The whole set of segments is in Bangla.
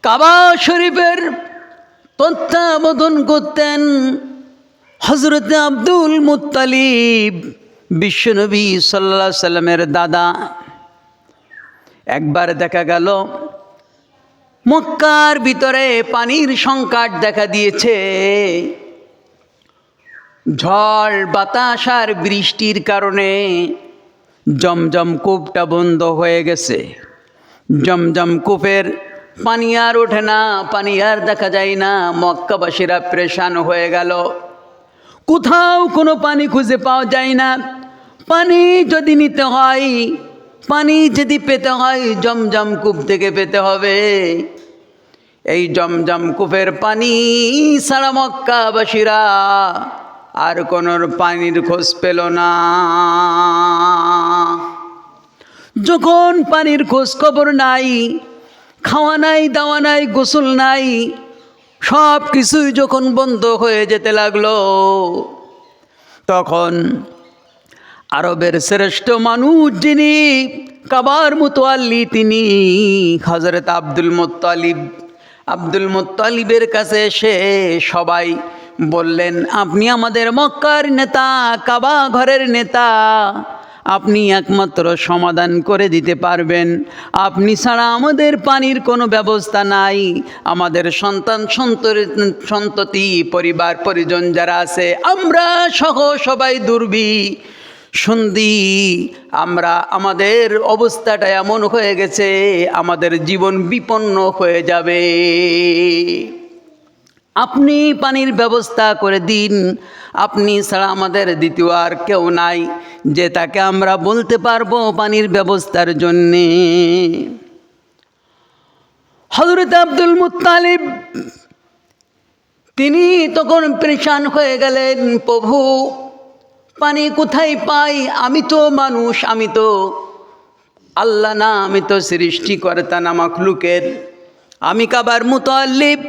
কাবা শরীফের তত্ত্বাবধান করতেন হযরত আব্দুল মুত্তালিব, বিশ্বনবী সাল্লাল্লাহু আলাইহি সাল্লামের দাদা। একবার দেখা গেল মক্কার ভিতরে পানির সংকট দেখা দিয়েছে। ঝড় বাতাস আর বৃষ্টির কারণে জমজম কূপটা বন্ধ হয়ে গেছে। জমজম কূপের পানি আর ওঠে না, পানি আর দেখা যায় না। মক্কাবাসীরা পেরেশান হয়ে গেল, কোথাও কোনো পানি খুঁজে পাওয়া যায় না। পানি যদি নিতে হয়, পানি যদি পেতে হয় জমজম কূপ থেকে পেতে হবে। এই জমজম কূপের পানি ছাড়া মক্কাবাসীরা আর কোনো পানির খোঁজ পেল না। যখন পানির খোঁজ খবর নাই, খাওয়া নাই, দাওয়া নাই, গোসল নাই, সব কিছুই যখন বন্ধ হয়ে যেতে লাগলো, তখন আরবের শ্রেষ্ঠ মানুষ যিনি কাবার মুতাওয়াল্লি, তিনি হযরত আব্দুল মুত্তালিবের কাছে এসে সবাই বললেন, আপনি আমাদের মক্কার নেতা, কাবা ঘরের নেতা, আপনি একমাত্র সমাধান করে দিতে পারবেন। আপনি ছাড়া আমাদের পানির কোনো ব্যবস্থা নাই। আমাদের সন্ততি পরিবার পরিজন যারা আছে, আমরা সহ সবাই সন্ধি, আমাদের অবস্থাটা এমন হয়ে গেছে, আমাদের জীবন বিপন্ন হয়ে যাবে। আপনি পানির ব্যবস্থা করে দিন। আপনি ছাড়া আমাদের দ্বিতীয় আর কেউ নাই যে তাকে আমরা বলতে পারবো পানির ব্যবস্থার জন্যে। হযরত আব্দুল মুত্তালিব তিনি তখন পেরেশান হয়ে গেলেন, প্রভু পানি কোথায় পাই? আমি তো মানুষ, আমি তো আল্লাহ না, আমি তো সৃষ্টিকর্তা না মাখলুকের। আমি কাবার মুতাওয়াল্লিব,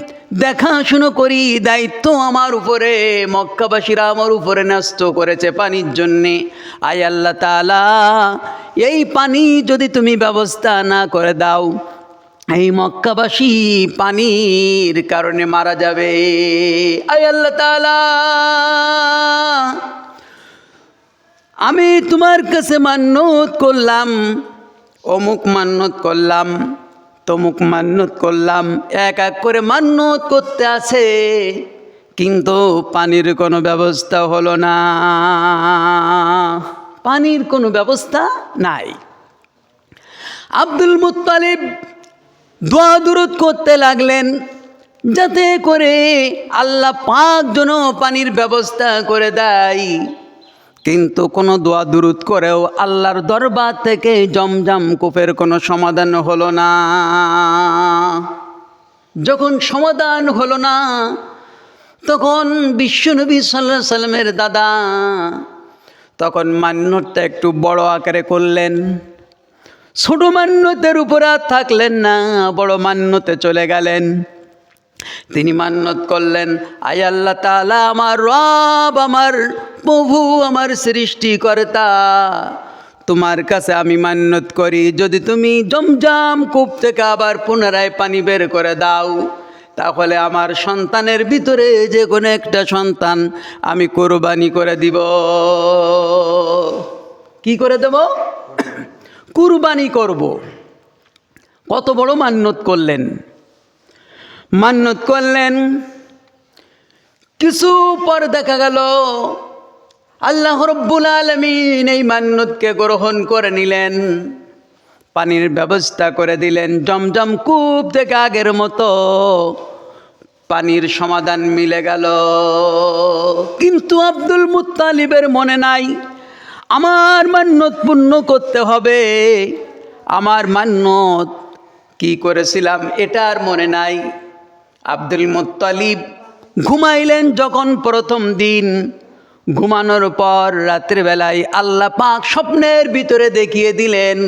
দেখাশুনো করি, দায়িত্ব আমার উপরে, মক্কাবাসীরা আমার উপরে ন্যস্ত করেছে পানির জন্যে। আয় আল্লাহ তাআলা, এই পানি যদি তুমি ব্যবস্থা না করে দাও, এই মক্কাবাসী পানির কারণে মারা যাবে। আয় আল্লাহ তাআলা, আমি তোমার কাছে মান্যত করলাম, অমুক মান্যত করলাম, তমুক মান্যত করলাম, এক এক করে মান্যত করতে আছে, কিন্তু পানির কোনো ব্যবস্থা হলো না। পানির কোনো ব্যবস্থা নাই। আব্দুল মুত্তালিব দোয়া দুরূদ করতে লাগলেন যাতে করে আল্লাহ পাক যেন পানির ব্যবস্থা করে দেয়। কিন্তু কোনো দোয়া দুরূদ করেও আল্লাহর দরবার থেকে জমজম কূপের কোনো সমাধান হলো না। যখন সমাধান হলো না, তখন বিশ্বনবী সাল্লাল্লাহু আলাইহি সাল্লামের দাদা তখন মান্যতটা একটু বড় আকারে করলেন। ছোট মান্যতের উপর আর থাকলেন না, বড় মান্যতে চলে গেলেন। তিনি মান্যত করলেন, আয় আল্লাহ তাআলা, আমার রব, আমার প্রভু, আমার সৃষ্টিকর্তা, তোমার কাছে আমি মান্যত করি, যদি তুমি জমজম কূপ থেকে আবার পুনরায় পানি বের করে দাও, তাহলে আমার সন্তানের ভিতরে যে কোনো একটা সন্তান আমি কোরবানি করে দিব। কি করে দেব? কুরবানি করব। কত বড় মান্যত করলেন! মান্যত করলেন, কিছু পর দেখা গেল আল্লাহ রাব্বুল আলামিন এই মান্যতকে গ্রহণ করে নিলেন, পানির ব্যবস্থা করে দিলেন। জমজম কূপ থেকে আগের মতো পানির সমাধান মিলে গেল। কিন্তু আব্দুল মুত্তালিবের মনে নাই, আমার মান্যত পূর্ণ করতে হবে। আমার মান্যত কি করেছিলাম এটা আর মনে নাই। আব্দুল মুত্তালিব ঘুমাইলেন যখন প্রথম দিন, ঘুমানোর পর রাত্রিবেলায় আল্লাহ পাক স্বপ্নের ভিতরে দেখিয়ে দিলেন,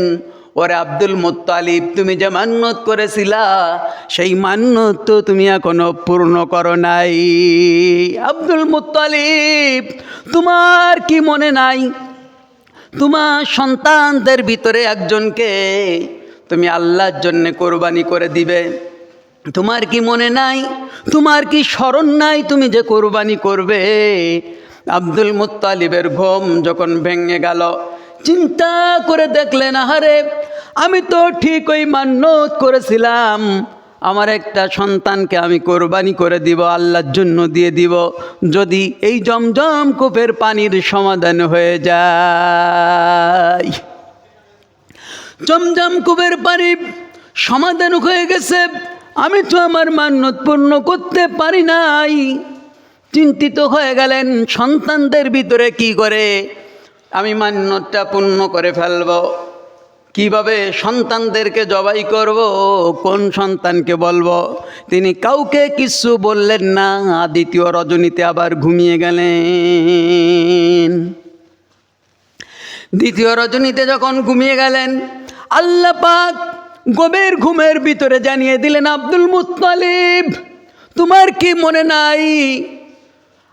ওরে আব্দুল মুত্তালিব, তুমি যে মান্যত করেছিলা সেই মান্যত তো তুমি এখনো পূর্ণ করো নাই। আব্দুল মুত্তালিব, তোমার কি মনে নাই তোমার সন্তানদের ভিতরে একজনকে তুমি আল্লাহর জন্য কোরবানি করে দিবে? তোমার কি মনে নাই, তোমার কি স্মরণ নাই তুমি যে কোরবানি করবে? আব্দুল মুত্তালিবের ঘুম যখন ভেঙে গেল, চিন্তা করে দেখলেন, আহারে আমি তো ঠিক ওই মান্যত করেছিলাম আমার একটা সন্তানকে আমি কোরবানি করে দিব, আল্লাহর জন্য দিয়ে দিব, যদি এই জমজম কূপের পানির সমাধান হয়ে যায়। জমজম কূপের পানি সমাধান হয়ে গেছে, আমি তো আমার মান্যত পূর্ণ করতে পারি নাই। চিন্তিত হয়ে গেলেন, সন্তানদের ভিতরে কি করে আমি মান্যতটা পূর্ণ করে ফেলব, কিভাবে সন্তানদেরকে জবাই করব, কোন সন্তানকে বলবো। তিনি কাউকে কিছু বললেন না। দ্বিতীয় রজনীতে আবার ঘুমিয়ে গেলেন। দ্বিতীয় রজনীতে যখন ঘুমিয়ে গেলেন, আল্লাহ পাক গভীর ঘুমের ভিতরে জানিয়ে দিলেন, আব্দুল মুত্তালিব তোমার কি মনে নাই,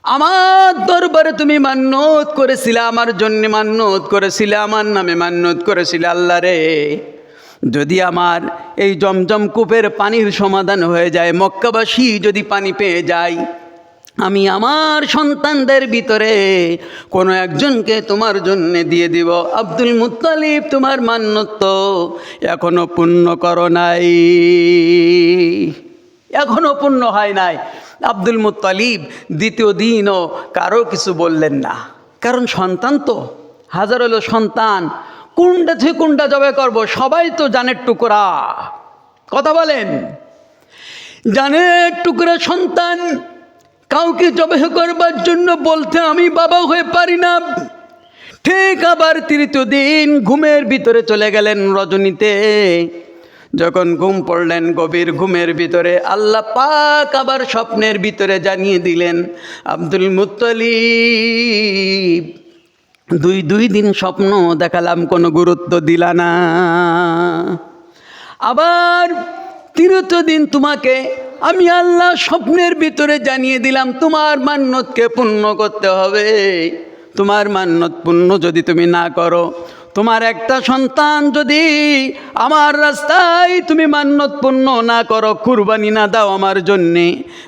আমার দরবারে তুমি মান্যত করেছিলে, আমার জন্য মান্যত করেছিলে, আমার নামে মান্যত করেছিলে, আল্লাহ রে যদি আমার এই জমজম কূপের পানির সমাধান হয়ে যায়, মক্কাবাসী যদি পানি পেয়ে যায়, আমি আমার সন্তানদের ভিতরে কোনো একজনকে তোমার জন্য দিয়ে দিব। আব্দুল মুত্তালিব তোমার মান্যত তো এখনো পূর্ণ করো নাই, এখনো পূর্ণ হয় নাই। আব্দুল মুত্তালিব দ্বিতীয় দিনও কারো কিছু বললেন না, কারণ সন্তান তো হাজার হলো সন্তান, কোনটা থেকে কোনটা জবাই করব, সবাই তো জানের টুকরা, কথা বলেন, জানের টুকরা সন্তান কাউকে জবাই করবার জন্য বলতে আমি বাবা হয়ে পারি না। ঠিক আবার তৃতীয় দিন ঘুমের ভিতরে চলে গেলেন রজনীতে। যখন ঘুম পড়লেন, গভীর ঘুমের ভিতরে আল্লাহ পাক আবার স্বপ্নের ভিতরে জানিয়ে দিলেন, আব্দুল মুত্তালিব দুই দিন স্বপ্ন দেখালাম, কোনো গুরুত্ব দিলা না। আবার তৃতীয় দিন তোমাকে আমি আল্লাহ স্বপ্নের ভিতরে জানিয়ে দিলাম, তোমার মান্যতকে পূর্ণ করতে হবে। তোমার মান্যত পূর্ণ যদি তুমি না করো, তোমার একটা সন্তান যদি আমার রাস্তায় তুমি মান্যত পূর্ণ না করো, কুরবানি না দাও আমার জন্যে,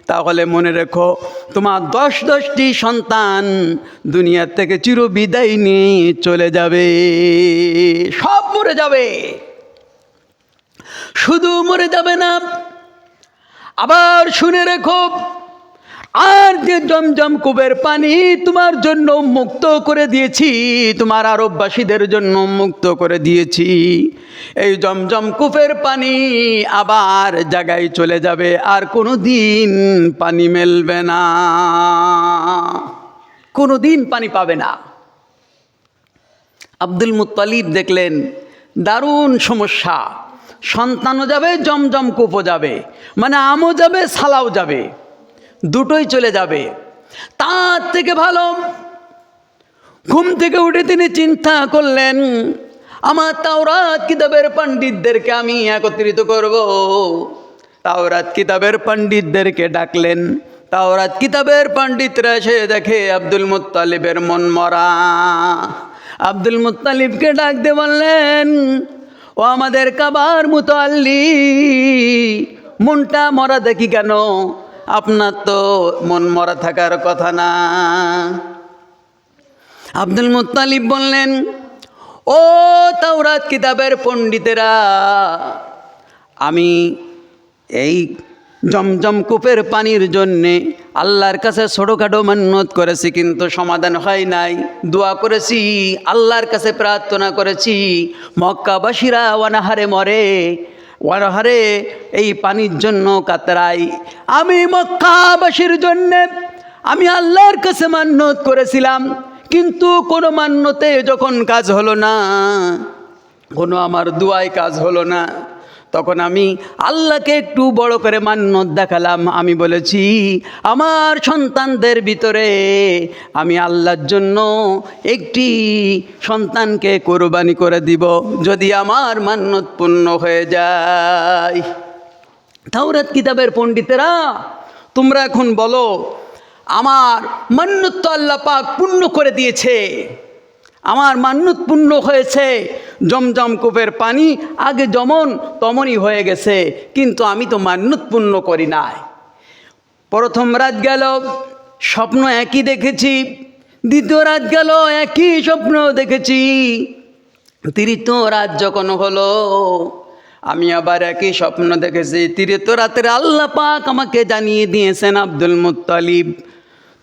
তাহলে মনে রেখো তোমার 10টি সন্তান দুনিয়ার থেকে চিরবিদায় নিয়ে চলে যাবে, সব মরে যাবে। শুধু মরে যাবে না, আবার শুনে রেখো, আর যে জমজম কূপের পানি তোমার জন্য মুক্ত করে দিয়েছি, তোমার আরববাসীদের জন্য মুক্ত করে দিয়েছি, এই জমজম কূপের পানি আবার জায়গায় চলে যাবে, আর কোনো দিন পানি মেলবে না, কোনো দিন পানি পাবে না। আব্দুল মুত্তালিব দেখলেন দারুণ সমস্যা, সন্তানও যাবে, জমজম কূপও যাবে, মানে আমও যাবে, সালাও যাবে, দুটোই চলে যাবে। তার থেকে ভালো ঘুম থেকে উঠে তিনি চিন্তা করলেন, আমার তাওরাত কিতাবের পণ্ডিতদেরকে আমি একত্রিত করব। তাওরাত কিতাবের পণ্ডিতদেরকে ডাকলেন। তাওরাত কিতাবের পণ্ডিতরা এসে দেখে আব্দুল মুত্তালিবের মন মরা। আব্দুল মুত্তালিবকে ডাক দিয়ে বললেন, ও আমাদের কাবার মুতাল্লি, মনটা মরা দেখি কেন? আপনার তো মন মরা থাকার কথা না। আব্দুল মুত্তালিব বললেন, ও তাওরাত কিতাবের পণ্ডিতেরা, আমি এই জমজম কূপের পানির জন্যে আল্লাহর কাছে ছোটোখাটো মান্যত করেছি, কিন্তু সমাধান হয় নাই। দোয়া করেছি, আল্লাহর কাছে প্রার্থনা করেছি, মক্কাবাসীরা অনাহারে মরে, অনাহারে এই পানির জন্য কাতরাই। আমি মক্কাবাসীর জন্যে আমি আল্লাহর কাছে মান্যত করেছিলাম, কিন্তু কোনো মান্যতে যখন কাজ হলো না, কোনো আমার দোয়ায় কাজ হলো না, তখন আমি আল্লাহকে একটু বড় করে মান্যত দেখালাম। আমি বলেছি আমার সন্তানদের ভিতরে আমি আল্লাহর জন্য একটি সন্তানকে কোরবানি করে দিব, যদি আমার মান্যত পূর্ণ হয়ে যায়। তাওরাত কিতাবের পণ্ডিতেরা, তোমরা এখন বলো, আমার মান্যত তো আল্লাহ পাক পূর্ণ করে দিয়েছে, আমার মান্যত পূর্ণ হয়েছে, জমজম কূপের পানি আগে যেমন তেমনই হয়ে গেছে, কিন্তু আমি তো মান্যত পূর্ণ করি নাই। প্রথম রাত গেল, স্বপ্ন একই দেখেছি। দ্বিতীয় রাত গেল, একই স্বপ্ন দেখেছি। তৃতীয় রাত যখন হলো, আমি আবার একই স্বপ্ন দেখেছি। তৃতীয় রাতের আল্লাহ পাক আমাকে জানিয়ে দিয়েছেন, আব্দুল মুত্তালিব,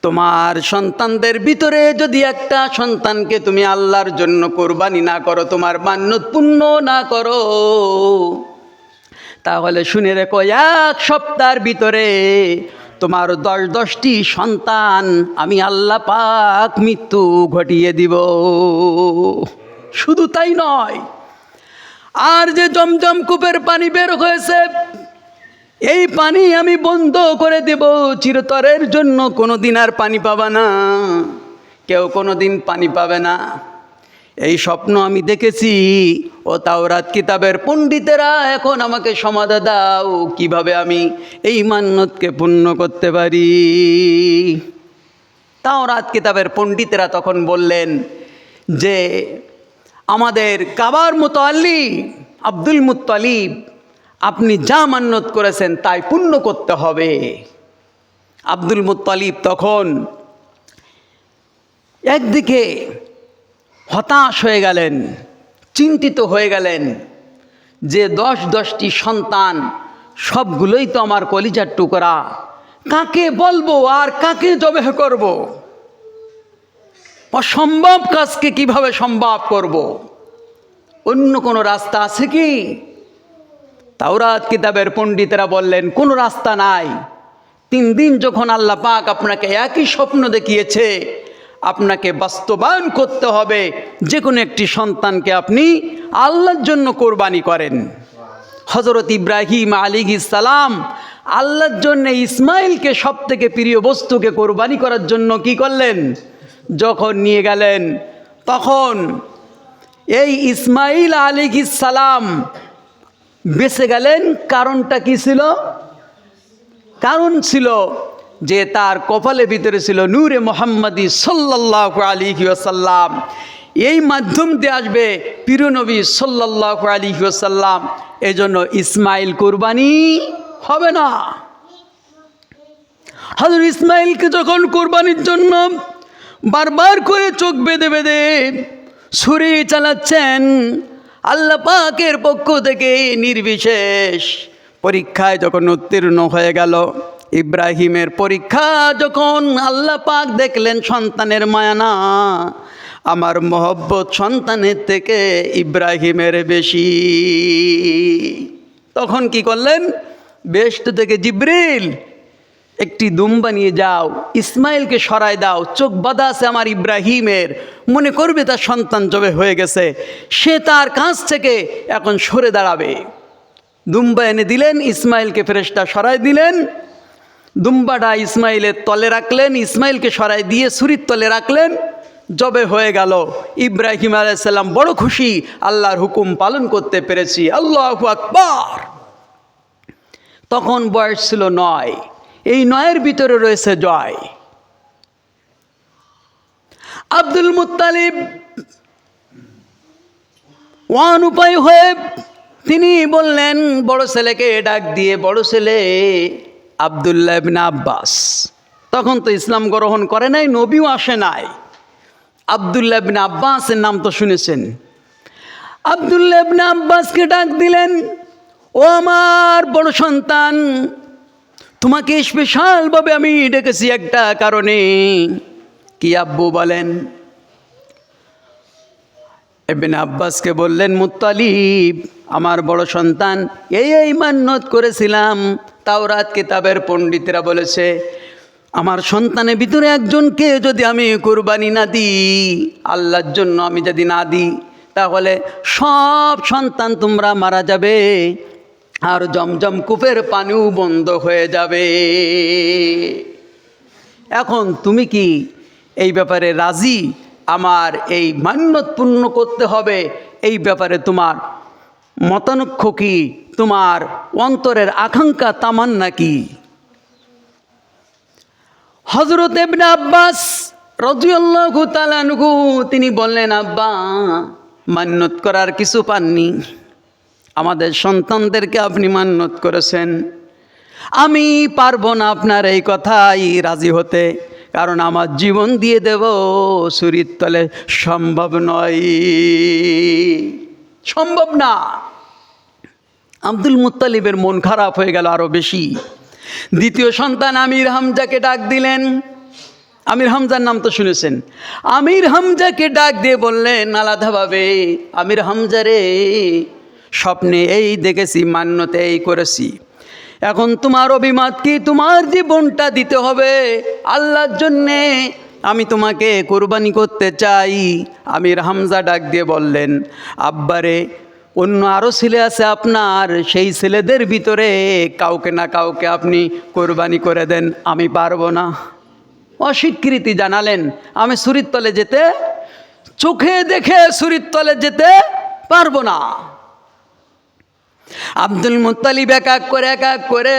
তোমার সন্তানদের ভিতরে যদি একটা সন্তানকে তুমি আল্লাহর জন্য কোরবানি না করো, তোমার মান্যত পূর্ণ না করো, তাহলে শুনে রেখো, 1 সপ্তাহের ভিতরে তোমার 10টি সন্তান আমি আল্লাহ পাক মৃত্যু ঘটিয়ে দিব। শুধু তাই নয়, আর যে জমজম কূপের পানি বের হয়েছে, এই পানি আমি বন্ধ করে দেব চিরতরের জন্য। কোনোদিন আর পানি পাবে না, কেউ কোনোদিন পানি পাবে না। এই স্বপ্ন আমি দেখেছি। ও তাওরাত কিতাবের পণ্ডিতেরা, এখন আমাকে সমাধা দাও, কিভাবে আমি এই মান্যতকে পূর্ণ করতে পারি। তাওরাত কিতাবের পণ্ডিতেরা তখন বললেন যে আমাদের কাবার মুতাল্লি আব্দুল মুত্তালিব, আপনি যা মান্যত করেছেন তাই পূর্ণ করতে হবে। আব্দুল মুত্তালিব তখন একদিকে হতাশ হয়ে গেলেন, চিন্তিত হয়ে গেলেন যে 10টি সন্তান সবগুলোই তো আমার কলিজার টুকরা, কাকে বলবো আর কাকে জবেহ করব? অসম্ভব কাজকে কিভাবে সম্ভব করব? অন্য কোনো রাস্তা আছে কি? তাওরাত কিতাবের পণ্ডিতেরা বললেন, কোনো রাস্তা নাই। 3 দিন যখন আল্লাহ পাক আপনাকে একই স্বপ্ন দেখিয়েছে, আপনাকে বাস্তবায়ন করতে হবে। যে কোনো একটি সন্তানকে আপনি আল্লাহর জন্য কোরবানি করেন। হযরত ইব্রাহিম আলাইহিস সালাম আল্লাহর জন্য ইসমাইলকে সবথেকে প্রিয় বস্তুকে কোরবানি করার জন্য কি করলেন? যখন নিয়ে গেলেন, তখন এই ইসমাইল আলাইহিস সালাম বেঁচে গেলেন। কারণটা কি ছিল? কারণ ছিল যে তার কপালের ভিতরে ছিল নূরে মুহাম্মাদি সাল্লাল্লাহু আলাইহি ওয়াসাল্লাম। এই মাধ্যম দিয়ে আসবে প্রিয় নবী সাল্লাল্লাহু আলাইহি ওয়াসাল্লাম। এজন্য ইসমাইল কুরবানি হবে না। হযরত ইসমাইলকে যখন কুরবানির জন্য বারবার করে চোখ বেঁধে বেঁধে ছুরি চালাচ্ছেন, আল্লাহ পাকের পক্ষ থেকে নির্বিশেষ পরীক্ষায় যখন উত্তীর্ণ হয়ে গেল, ইব্রাহিমের পরীক্ষা যখন আল্লাহ পাক দেখলেন সন্তানের মায়া না, আমার মহব্বত সন্তানের থেকে ইব্রাহিমের বেশি, তখন কি করলেন? বেহেশত থেকে জিবরিল, একটি দুম্বা নিয়ে যাও, ইসমাইলকে সরাই দাও, চোখ বাঁধা আছে আমার ইব্রাহিমের, মনে করবে তার সন্তান জবে হয়ে গেছে, সে তার কাছ থেকে এখন সরে দাঁড়াবে। দুম্বা এনে দিলেন, ইসমাইলকে ফেরেশতা সরাই দিলেন। দুম্বাটা ইসমাইলের তলে রাখলেন, ইসমাইলকে সরাই দিয়ে ছুরির তলে রাখলেন, জবে হয়ে গেল। ইব্রাহিম আলাইহিস সালাম বড় খুশি, আল্লাহর হুকুম পালন করতে পেরেছি। আল্লাহু আকবার। তখন বয়স ছিল 9। এই 9-এর ভিতরে রয়েছে জয়। আব্দুল মুত্তালিব উপায় হয়ে তিনি বললেন বড় ছেলেকে ডাক দিয়ে, বড় ছেলে আব্দুল্লাহ ইবনে আব্বাস, তখন তো ইসলাম গ্রহণ করে নাই, নবীও আসে নাই। আব্দুল্লাহ ইবনে আব্বাসের নাম তো শুনেছেন। আব্দুল্লাহ ইবনে আব্বাসকে ডাক দিলেন, ও আমার বড় সন্তান, তোমাকে স্পেশালভাবে আমি ডেকেছি একটা কারণে। কি আব্বু বলেন? ইবনে আব্বাসকে বললেন, মুত্তালিব আমার বড় সন্তান, এই মান্যত করেছিলাম। তাওরাত কিতাবের পণ্ডিতরা বলেছে, আমার সন্তানের ভিতরে একজনকে যদি আমি কুরবানি না দিই, আল্লাহর জন্য আমি যদি না দিই, তাহলে সব সন্তান তোমরা মারা যাবে, আর জমজম কূপের পানিও বন্ধ হয়ে যাবে। এখন তুমি কি এই ব্যাপারে রাজি? আমার এই মান্যত পূর্ণ করতে হবে, এই ব্যাপারে তোমার মতানক্ষ কি? তোমার অন্তরের আকাঙ্ক্ষা তামান্না কি? হযরত ইবনে আব্বাস রাদিয়াল্লাহু তাআলা আনহু তিনি বললেন, আব্বা মান্যত করার কিছু পাননি, আমাদের সন্তানদেরকে আপনি মান্যত করেছেন, আমি পারবো না আপনার এই কথাই রাজি হতে, কারণ আমার জীবন দিয়ে দেব ছুরির তলে সম্ভব নয়, সম্ভব না। আব্দুল মুত্তালিবের মন খারাপ হয়ে গেল আরো বেশি। দ্বিতীয় সন্তান আমির হামজাকে ডাক দিলেন। আমির হামজার নাম তো শুনেছেন। আমির হামজাকে ডাক দিয়ে বললেন আলাদাভাবে, আমির হামজা রে, স্বপ্নে এই দেখেছি, মান্যতে এই করেছি, এখন তোমার অভিমত কি? তোমার জীবনটা দিতে হবে আল্লাহর জন্যে, আমি তোমাকে কোরবানি করতে চাই। আমির হামজা ডাক দিয়ে বললেন, আব্বারে, অন্য আরও ছেলে আছে আপনার, সেই ছেলেদের ভিতরে কাউকে না কাউকে আপনি কোরবানি করে দেন, আমি পারবো না। অস্বীকৃতি জানালেন, আমি ছুরির তলে যেতে, চোখে দেখে ছুরির তলে যেতে পারবো না। আব্দুল মুত্তালিব এক এক করে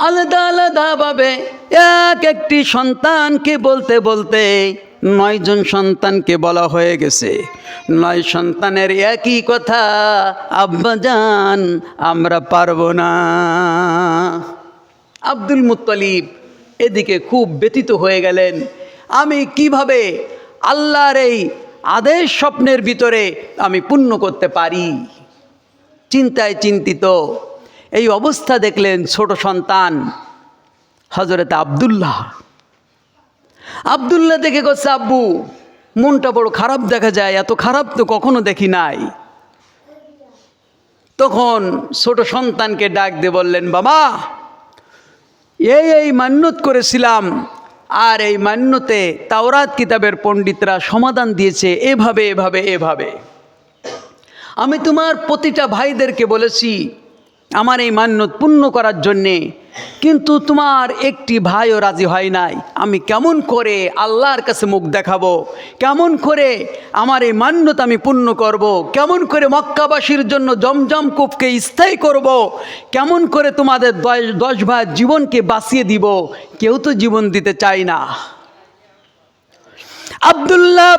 আলাদা আলাদাভাবে এক একটি সন্তানকে বলতে বলতে 9 জন সন্তানকে বলা হয়ে গেছে। 9 সন্তানের একই কথা, আব্বাজান আমরা পারবো না। আব্দুল মুত্তালিব এদিকে খুব ব্যথিত হয়ে গেলেন, আমি কিভাবে আল্লাহর এই আদেশ স্বপ্নের ভিতরে আমি পূর্ণ করতে পারি। চিন্তায় চিন্তিত এই অবস্থা দেখলেন ছোট সন্তান হযরত আব্দুল্লাহ। আব্দুল্লাহ দেখে বলছে, আব্বু মনটা বড় খারাপ দেখা যায়, এত খারাপ তো কখনো দেখি নাই। তখন ছোট সন্তানকে ডাক দিয়ে বললেন, বাবা এই মান্যত করেছিলাম, আর এই মান্যতে তাওরাত কিতাবের পণ্ডিতরা সমাধান দিয়েছে এভাবে এভাবে এভাবে। আমি তোমার প্রতিটা ভাইদেরকে বলেছি আমার এই মান্যত পূর্ণ করার জন্যে, কিন্তু তোমার একটি ভাইও রাজি হয় নাই। আমি কেমন করে আল্লাহর কাছে মুখ দেখাবো, কেমন করে আমার এই মান্যত আমি পূর্ণ করব, কেমন করে মক্কাবাসীর জন্য জমজম কূপকে স্থায়ী করব, কেমন করে তোমাদের 10 ভাইয়ের জীবনকে বাঁচিয়ে দিব। কেউ তো জীবন দিতে চায় না। আব্দুল্লাহ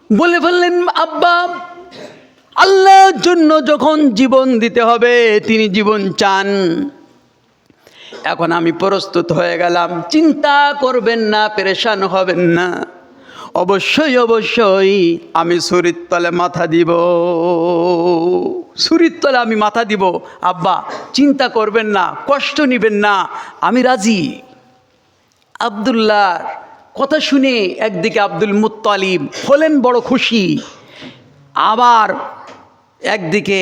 বলে ফেললেন, আব্বা আল্লাহর জন্য যখন জীবন দিতে হবে, তিনি জীবন চান, এখন আমি প্রস্তুত হয়ে গেলাম, চিন্তা করবেন না, পেরেশান হবেন না, অবশ্যই অবশ্যই আমি ছুরির তলে মাথা দিব, ছুরির তলে আমি মাথা দিব। আব্বা চিন্তা করবেন না, কষ্ট নেবেন না, আমি রাজি। আব্দুল্লাহর কথা শুনে একদিকে আব্দুল মুত্তালিব হলেন বড় খুশি, আবার একদিকে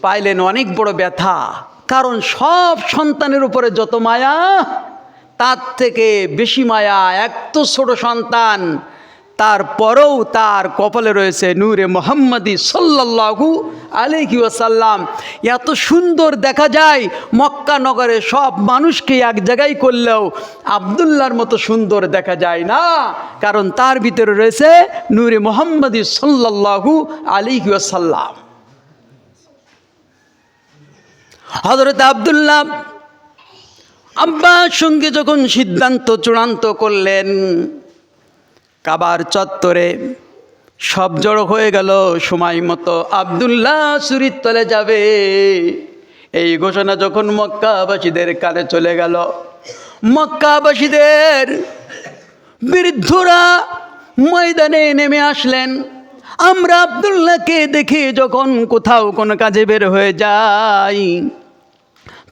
পাইলেন অনেক বড় ব্যথা, কারণ সব সন্তানের উপরে যত মায়া, তার থেকে বেশি মায়া এক তো ছোট সন্তান, তারপরেও তার কপালে রয়েছে নূরে মুহাম্মাদি সাল্লাল্লাহু আলাইহি ওয়াসাল্লাম। এত সুন্দর দেখা যায়, মক্কা নগরে সব মানুষকে এক জায়গায় করলেও আব্দুল্লাহর মতো সুন্দর দেখা যায় না, কারণ তার ভিতরে রয়েছে নূরে মুহাম্মাদি সাল্লাল্লাহু আলাইহি ওয়াসাল্লাম। হযরত আব্দুল্লাহ আব্বার সঙ্গে যখন সিদ্ধান্ত চূড়ান্ত করলেন, কাবার চত্বরে সব জড়ো হয়ে গেল, সময় মতো আব্দুল্লাহ ছুরির তলে যাবে। এই ঘোষণা যখন মক্কাবাসীদের কানে চলে গেল, মক্কাবাসীদের বৃদ্ধরা ময়দানে নেমে আসলেন। আমরা আব্দুল্লাহকে দেখে যখন কোথাও কোনো কাজে বের হয়ে যাই,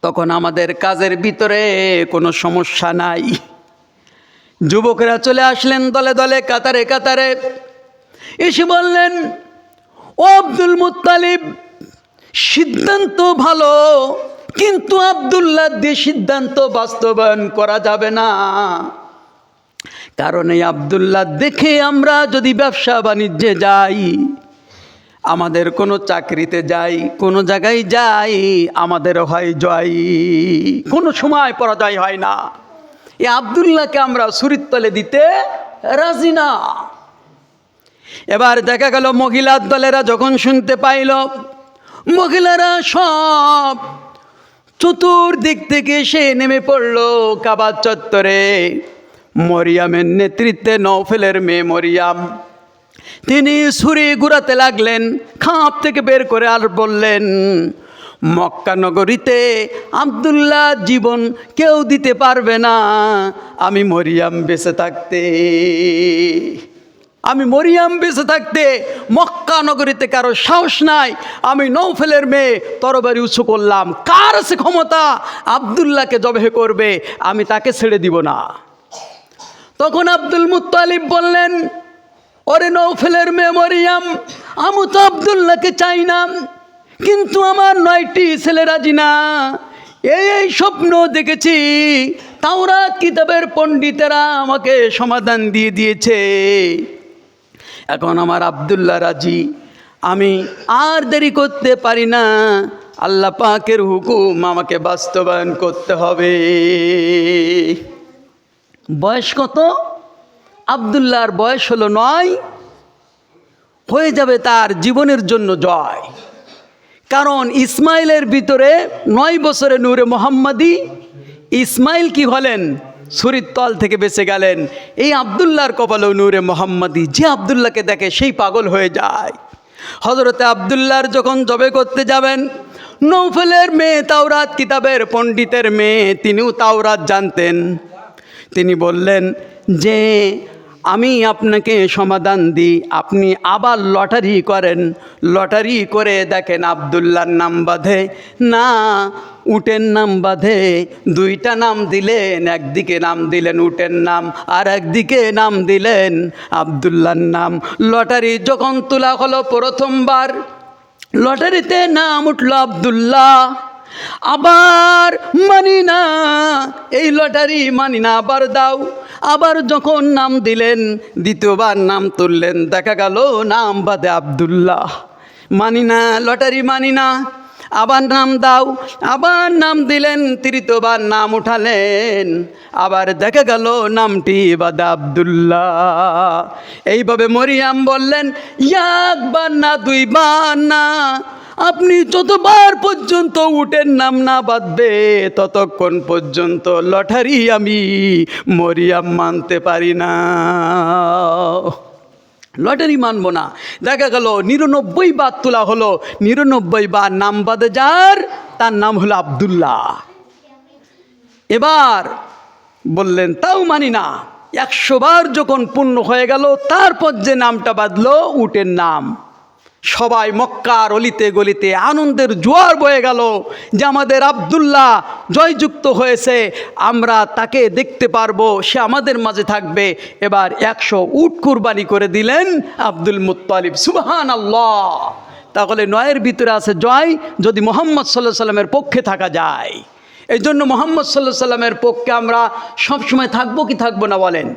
তখন আমাদের কাজের ভিতরে কোনো সমস্যা নাই। যুবকরা চলে আসলেন দলে দলে, কাতারে কাতারে, এসে বললেন, ও আব্দুল মুত্তালিব, সিদ্ধান্ত ভালো, কিন্তু আব্দুল্লাহ দিয়ে সিদ্ধান্ত বাস্তবায়ন করা যাবে না, কারণ এই আব্দুল্লাহ দেখে আমরা যদি ব্যবসা বাণিজ্যে যাই, আমাদের কোনো চাকরিতে যাই, কোনো জায়গায় যাই, আমাদের হয় জয়, কোনো সময় পরাজয় হয় না। এই আব্দুল্লাহকে আমরা ছুরির তলে দিতে রাজি না। এবার দেখা গেল মহিলার দলেরা যখন শুনতে পাইল, মহিলারা সব চতুর্দিক থেকে এসে নেমে পড়ল কাবার চত্বরে। মরিয়ামের নেতৃত্বে নওফেলের মেয়ে মরিয়াম, তিনি ছুরি ঘুরাতে লাগলেন, খাপ থেকে বের করে আর বললেন, মক্কা নগরীতে আব্দুল্লাহ জীবন কেউ দিতে পারবে না আমি মরিয়াম বেঁচে থাকতে। আমি মরিয়াম বেঁচে থাকতে মক্কা নগরীতে কারো সাহস নাই। আমি নওফেলের মেয়ে তরবারি উঁচু করলাম, কার আছে ক্ষমতা আব্দুল্লাহকে জবেহ করবে, আমি তাকে ছেড়ে দিব না। তখন আব্দুল মুত্তালিব বললেন, ওরে নওফেলের মেয়ে মরিয়াম, আমি তো আব্দুল্লাহকে চাই না, কিন্তু আমার 9টি ছেলে রাজি না। এই স্বপ্ন দেখেছি, তাওরাত কিতাবের পণ্ডিতেরা আমাকে সমাধান দিয়ে দিয়েছে। এখন আমার আব্দুল্লাহ রাজি, আমি আর দেরি করতে পারি না, আল্লাহ পাকের হুকুম আমাকে বাস্তবায়ন করতে হবে। বয়স কত? আব্দুল্লাহর বয়স হলো 9। হয়ে যাবে তার জীবনের জন্য জয়, কারণ ইসমাইলের ভিতরে 9 বছরে নূরে মোহাম্মদী। ইসমাইল কি হলেন? ছুরির তল থেকে বেঁচে গেলেন। এই আব্দুল্লাহর কপালেও নূরে মোহাম্মদী, যে আব্দুল্লাহকে দেখে সেই পাগল হয়ে যায়। হযরতে আব্দুল্লাহর যখন জবে করতে যাবেন, নওফেলের মেয়ে তাওরাত কিতাবের পণ্ডিতের মেয়ে, তিনিও তাওরাত জানতেন। তিনি বললেন যে আমি আপনাকে সমাধান দিই, আপনি আবার লটারি করেন, লটারি করে দেখেন আব্দুল্লাহর নাম বাঁধে না উটের নাম বাঁধে। 2টা নাম দিলেন, একদিকে নাম দিলেন উটের নাম, আর একদিকে নাম দিলেন আব্দুল্লাহর নাম। লটারি যখন তোলা হলো প্রথমবার, লটারিতে নাম উঠল আব্দুল্লাহ। আবার মানি না, এই লটারি মানি না, আবার দাও। আবার যখন নাম দিলেন, দ্বিতীয়বার নাম তুললেন, দেখা গেল নাম বাদে আব্দুল্লাহ। মানি না, লটারি মানি না, আবার নাম দাও। আবার নাম দিলেন, তৃতীয়বার নাম উঠালেন, আবার দেখা গেল নামটি বাদে আব্দুল্লাহ। এইভাবে মরিয়াম বললেন, 1 বার না 2 বার না, আপনি যতবার পর্যন্ত উটের নাম না বাঁধবে ততক্ষণ পর্যন্ত লটারি আমি মরিয়াম মানতে পারি না, লটারি মানব না। দেখা গেল 99 বার তোলা হলো, 99 বার নাম বাদে যার, তার নাম হলো আব্দুল্লাহ। এবার বললেন তাও মানি না। 100 বার যখন পূর্ণ হয়ে গেল, তারপর যে নামটা বাঁধলো উটের নাম, সবাই মক্কার অলিতে গলিতে আনন্দের জোয়ার বয়ে গেল যে আমাদের আব্দুল্লাহ জয়যুক্ত হয়েছে, আমরা তাকে দেখতে পারবো, সে আমাদের মাঝে থাকবে। এবার 100 উট কুরবানি করে দিলেন আব্দুল মুত্তালিব। সুবহানাল্লাহ। তাহলে 9-এর ভিতরে আছে জয়, যদি মুহাম্মদ সাল্লাল্লাহু আলাইহি সাল্লামের পক্ষে থাকা যায়। এই জন্য মুহাম্মদ সাল্লাল্লাহু আলাইহি সাল্লামের পক্ষে আমরা সবসময় থাকবো কি থাকবো না বলেন?